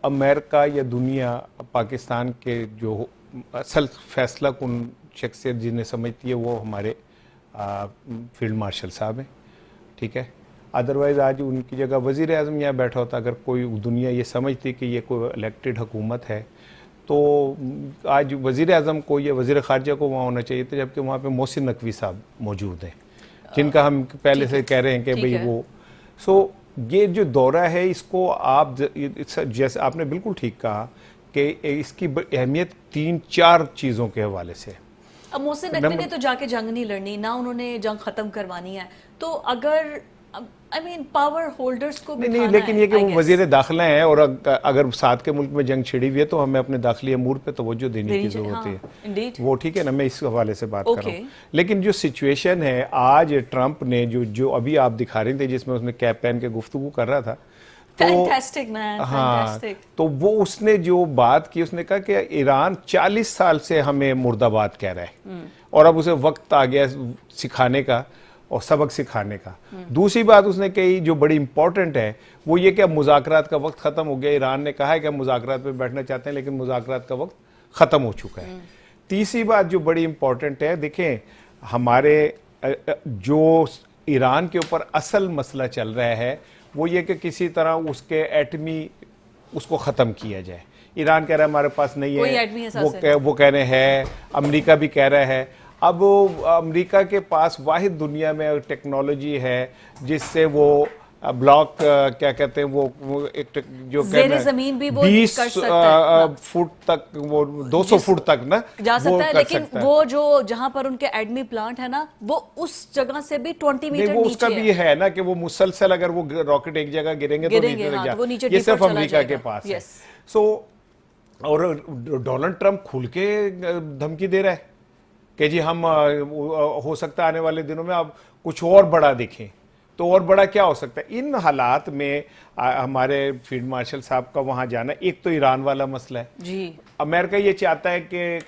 امریکہ یا دنیا پاکستان کے جو اصل فیصلہ کن شخصیت جنہیں سمجھتی ہے وہ ہمارے فیلڈ مارشل صاحب ہیں، ٹھیک ہے. ادروائز آج ان کی جگہ وزیر اعظم یہاں بیٹھا ہوتا. اگر کوئی دنیا یہ سمجھتی کہ یہ کوئی الیکٹڈ حکومت ہے تو آج وزیر اعظم کو یا وزیر خارجہ کو وہاں ہونا چاہیے تھا، جبکہ وہاں پہ محسن نقوی صاحب موجود ہیں جن کا ہم پہلے سے کہہ رہے ہیں کہ بھئی وہ یہ جو دورہ ہے اس کو آپ جیسے آپ نے بالکل ٹھیک کہا کہ اس کی اہمیت 3-4 چیزوں کے حوالے سے. اب محسن نقوی نے تو جا کے جنگ نہیں لڑنی، نہ انہوں نے جنگ ختم کروانی ہے، تو اگر پاور ہولڈرز کو بٹھانا ہے. نہیں لیکن یہ کہ وہ وزیر داخلہ ہیں اور اگر ساتھ کے ملک میں جنگ چھڑی ہوئی ہے تو ہمیں اپنے داخلی امور پہ توجہ دینے کی ضرورت ہے. وہ ٹھیک ہے نا، میں اس حوالے سے بات کر رہا ہوں. لیکن جو سچویشن ہے آج ٹرمپ نے جو ابھی آپ دکھا رہے تھے جس میں اس نے کیپ پہن کے گفتگو کر رہا تھا، تو وہ اس نے جو بات کی اس نے کہا کہ ایران 40 سال سے ہمیں مرد آباد کہہ رہا ہے اور اب اسے وقت آ گیا سکھانے کا اور سبق سکھانے کا. دوسری بات اس نے کہی جو بڑی امپورٹنٹ ہے وہ یہ کہ اب مذاکرات کا وقت ختم ہو گیا. ایران نے کہا ہے کہ ہم مذاکرات پہ بیٹھنا چاہتے ہیں لیکن مذاکرات کا وقت ختم ہو چکا ہے. تیسری بات جو بڑی امپورٹنٹ ہے، دیکھیں ہمارے جو ایران کے اوپر اصل مسئلہ چل رہا ہے وہ یہ کہ کسی طرح اس کے ایٹمی اس کو ختم کیا جائے. ایران کہہ رہا ہے ہمارے پاس نہیں ہے، وہ کہہ رہے ہیں، امریکہ بھی کہہ رہا ہے. اب امریکہ کے پاس واحد دنیا میں ٹیکنالوجی ہے جس سے وہ بلاک کیا کہتے ہیں وہ جو زیر زمین بھی وہ 20 فٹ تک، وہ 200 فٹ تک نا جا سکتا ہے. لیکن وہ جو جہاں پر ان کے ایڈمی پلانٹ ہے نا وہ اس جگہ سے بھی 20 میٹر نیچے ہے. وہ اس کا بھی ہے نا کہ وہ مسلسل اگر وہ راکٹ ایک جگہ گریں گے تو نیچے یہ صرف امریکہ کے پاس ہے. اور ڈونلڈ ٹرمپ کھل کے دھمکی دے رہا ہے کہ جی ہم ہو سکتا ہے آنے والے دنوں میں اب کچھ اور بڑا دیکھیں. تو اور بڑا کیا ہو سکتا ہے ان حالات میں؟ ہمارے فیلڈ مارشل صاحب کا وہاں جانا، ایک تو ایران والا مسئلہ ہے جی. امریکہ یہ چاہتا ہے کہ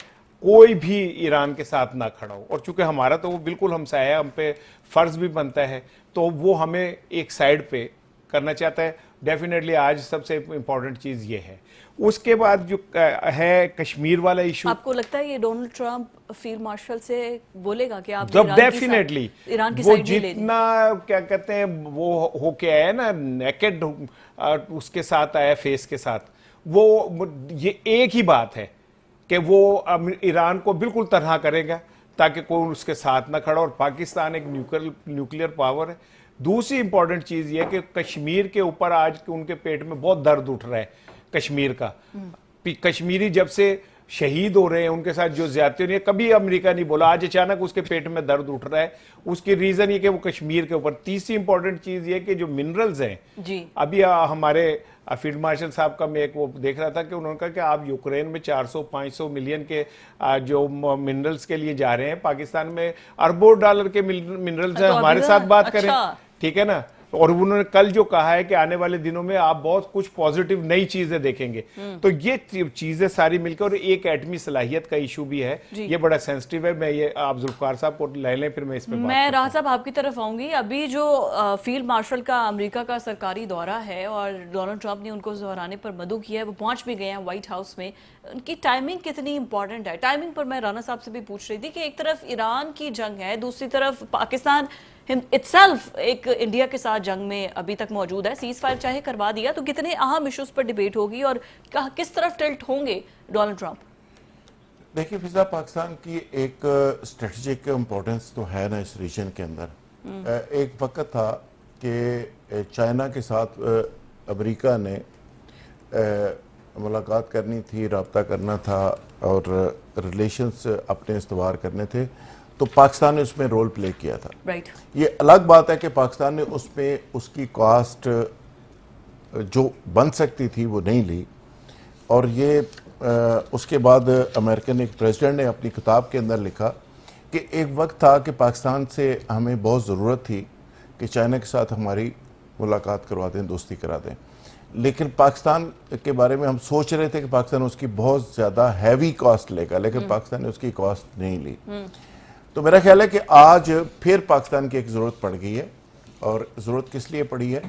کوئی بھی ایران کے ساتھ نہ کھڑا ہو، اور چونکہ ہمارا تو وہ بالکل ہمسایہ ہے، ہم پہ فرض بھی بنتا ہے تو وہ ہمیں ایک سائیڈ پہ کرنا چاہتا ہے. ڈیفینیٹلی آج سب سے امپورٹنٹ چیز یہ ہے. اس کے بعد جو ہے کشمیر والا ایشو، آپ کو لگتا ہے یہ ڈونلڈ ٹرمپ فیلڈ مارشل سے بولے گا کہ آپ ڈیفینیٹلی وہ جتنا کیا کہتے ہیں وہ ہو کے آیا نا نیکڈ اس کے ساتھ آیا فیس کے ساتھ، وہ یہ ایک ہی بات ہے کہ وہ ایران کو بالکل تنہا کرے گا تاکہ کوئی اس کے ساتھ نہ کھڑا. اور پاکستان ایک نیوکلیئر پاور ہے. دوسری امپورٹنٹ چیز یہ کہ کشمیر کے اوپر آج ان کے پیٹ میں بہت درد اٹھ رہا ہے کشمیر کا. کشمیری جب سے شہید ہو رہے ہیں ان کے ساتھ جو زیادتی ہو رہی ہے کبھی امریکہ نہیں بولا، آج اچانک اس کے پیٹ میں درد اٹھ رہا ہے. اس کی ریزن یہ کہ وہ کشمیر کے اوپر. تیسری امپورٹنٹ چیز یہ کہ جو منرلز ہیں ابھی ہمارے فیلڈ مارشل صاحب کا میں ایک وہ دیکھ رہا تھا کہ انہوں نے کہا کہ آپ یوکرین میں 400-500 ملین کے جو منرلز کے لیے جا رہے ہیں، پاکستان میں اربوں ڈالر کے منرلز ہیں، ہمارے ساتھ بات کریں ٹھیک ہے نا. اور انہوں نے کل جو کہا ہے کہ آنے والے دنوں میں آپ بہت کچھ پازیٹیو نئی چیزیں دیکھیں گے. تو یہ چیزیں ساری مل کر، اور ایک ایٹمی صلاحیت کا ایشو بھی ہے، یہ بڑا سینسٹیو ہے. میں یہ آپ ذوالفقار صاحب کو لے لیں پھر میں اس پہ بات. میں راحت صاحب آپ کی طرف آؤں گی. ابھی جو فیلڈ مارشل کا امریکہ کا سرکاری دورہ ہے اور ڈونلڈ ٹرمپ نے ان کو دہرانے پر مدعو کیا ہے، وہ پہنچ بھی گئے ہیں وائٹ ہاؤس میں. ان کی ٹائمنگ کتنی امپورٹنٹ ہے؟ ٹائمنگ پر میں رانا صاحب سے بھی پوچھ رہی تھی کہ ایک طرف ایران کی جنگ ہے، دوسری طرف پاکستان itself ایک انڈیا کے ساتھ جنگ میں ابھی تک موجود ہے. سیز فائر چاہے کروا دیا تو کتنے اہم ایشوز پر ڈیبیٹ ہوگی اور کس طرف ٹلٹ ہوں گے ڈونلڈ ٹرمپ؟ دیکھیں فضا، پاکستان کی ایک اسٹریٹجک امپورٹنس تو ہے نا اس ریجن کے اندر. ایک وقت تھا کہ چائنا کے ساتھ امریکہ نے ملاقات کرنی تھی، رابطہ کرنا تھا اور ریلیشنز اپنے استوار کرنے تھے، تو پاکستان نے اس میں رول پلے کیا تھا. یہ الگ بات ہے کہ پاکستان نے اس میں اس کی کاسٹ جو بن سکتی تھی وہ نہیں لی. اور یہ اس کے بعد امریکن ایک پریزیڈنٹ نے اپنی کتاب کے اندر لکھا کہ ایک وقت تھا کہ پاکستان سے ہمیں بہت ضرورت تھی کہ چائنا کے ساتھ ہماری ملاقات کروا دیں، دوستی کرا دیں، لیکن پاکستان کے بارے میں ہم سوچ رہے تھے کہ پاکستان اس کی بہت زیادہ ہیوی کاسٹ لے گا، لیکن پاکستان نے اس کی کاسٹ نہیں لی. تو میرا خیال ہے کہ آج پھر پاکستان کی ایک ضرورت پڑ گئی ہے. اور ضرورت کس لیے پڑی ہے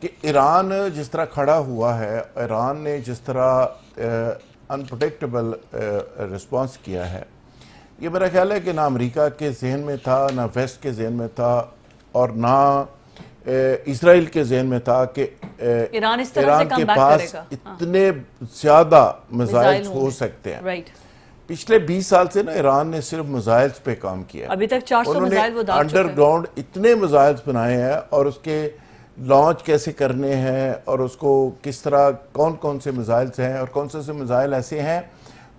کہ ایران جس طرح کھڑا ہوا ہے، ایران نے جس طرح انپریڈکٹیبل رسپانس کیا ہے، یہ میرا خیال ہے کہ نہ امریکہ کے ذہن میں تھا، نہ ویسٹ کے ذہن میں تھا، اور نہ اسرائیل کے ذہن میں تھا کہ ایران اس طرح سے کے کم بیک پاس کرے گا، اتنے زیادہ میزائلز ہو سکتے ہیں۔ رائٹ، پچھلے 20 سال سے نا ایران نے صرف میزائلز پہ کام کیا، ابھی تک 400 میزائل وہ داغ چکے انڈر گراؤنڈ اتنے میزائلز بنائے ہیں، اور اس کے لانچ کیسے کرنے ہیں، اور اس کو کس طرح کون کون سے میزائلز ہیں، اور کون سے میزائل ایسے ہیں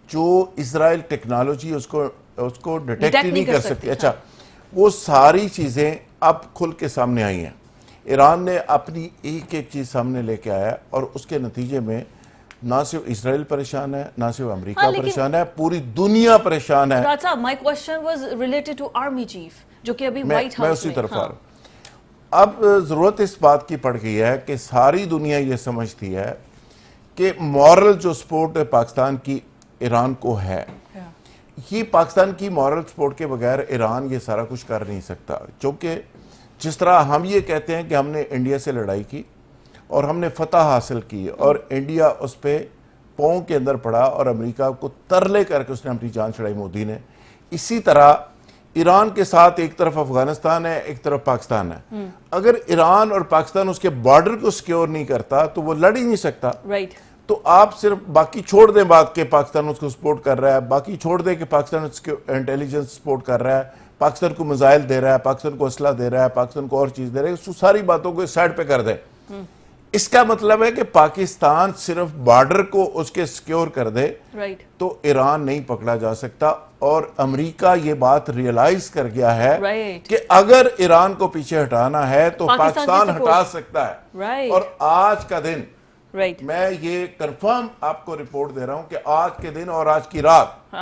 جو اسرائیل ٹیکنالوجی اس کو ڈیٹیکٹ ہی نہیں کر سکتی۔ اچھا، وہ ساری چیزیں اب کھل کے سامنے آئی ہیں، ایران نے اپنی ایک ایک چیز سامنے لے کے آیا، اور اس کے نتیجے میں نہ صرف اسرائیل پریشان ہے، نہ صرف امریکہ پریشان ہے، پوری دنیا پریشان ہے۔ ڈاکٹر صاحب، my question was related to army chief جو کہ ابھی وائٹ میں ہاؤس اسی میں، طرف آ رہا ہوں۔ اب ضرورت اس بات کی پڑ گئی ہے کہ ساری دنیا یہ سمجھتی ہے کہ مورل جو سپورٹ پاکستان کی ایران کو ہے، یہ پاکستان کی مورل سپورٹ کے بغیر ایران یہ سارا کچھ کر نہیں سکتا، چونکہ جس طرح ہم یہ کہتے ہیں کہ ہم نے انڈیا سے لڑائی کی اور ہم نے فتح حاصل کی، اور انڈیا اس پہ پاؤں کے اندر پڑا اور امریکہ کو ترلے کر کے اس نے اپنی جان چھڑائی مودی نے، اسی طرح ایران کے ساتھ ایک طرف افغانستان ہے، ایک طرف پاکستان ہے۔ اگر ایران اور پاکستان اس کے بارڈر کو سیکیور نہیں کرتا تو وہ لڑ ہی نہیں سکتا۔ تو آپ صرف باقی چھوڑ دیں بات کہ پاکستان اس کو سپورٹ کر رہا ہے، باقی چھوڑ دیں کہ پاکستان اس کو انٹیلیجنس سپورٹ کر رہا ہے، پاکستان کو میزائل دے رہا ہے، پاکستان کو اسلحہ دے رہا ہے، پاکستان کو اور چیز دے رہا ہے، اس ساری باتوں کو سائڈ پہ کر دیں۔ اس کا مطلب ہے کہ پاکستان صرف بارڈر کو اس کے سیکیور کر دے تو ایران نہیں پکڑا جا سکتا، اور امریکہ یہ بات ریئلائز کر گیا ہے کہ اگر ایران کو پیچھے ہٹانا ہے تو پاکستان ہٹا سکتا ہے۔ اور آج کا دن میں یہ کنفرم آپ کو رپورٹ دے رہا ہوں کہ آج کے دن اور آج کی رات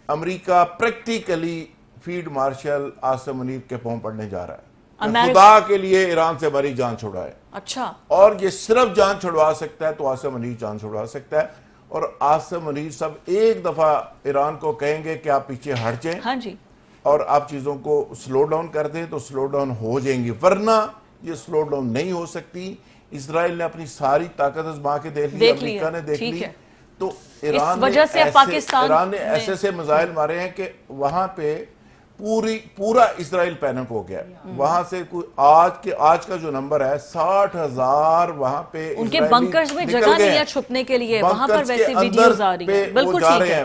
امریکہ practically field marshal Asim Munir کے پاؤں پڑنے جا رہا ہے، خدا کے لیے ایران سے ہماری جان چھڑائے۔ اچھا، اور یہ صرف جان چھڑوا سکتا ہے تو عاصم منیر جان چھڑوا سکتا ہے، اور عاصم منیر سب ایک دفعہ ایران کو کہیں گے کہ آپ پیچھے ہٹ جائیں اور آپ چیزوں کو سلو ڈاؤن کر دیں تو سلو ڈاؤن ہو جائیں گی، ورنہ یہ سلو ڈاؤن نہیں ہو سکتی۔ اسرائیل نے اپنی ساری طاقت آزما کے دیکھ لی، امریکہ نے دیکھ لی، تو ایران نے ایسے میزائل مارے ہیں کہ وہاں پہ پورا اسرائیل پینک ہو گیا۔ وہاں سے آج کا جو نمبر ہے 60,000 وہاں پہ ان کے بنکرز میں جگہ نہیں ہے چھپنے کے لیے، وہاں پر ویسے ویڈیوز آ رہی ہیں، بالکل ٹھیک ہے۔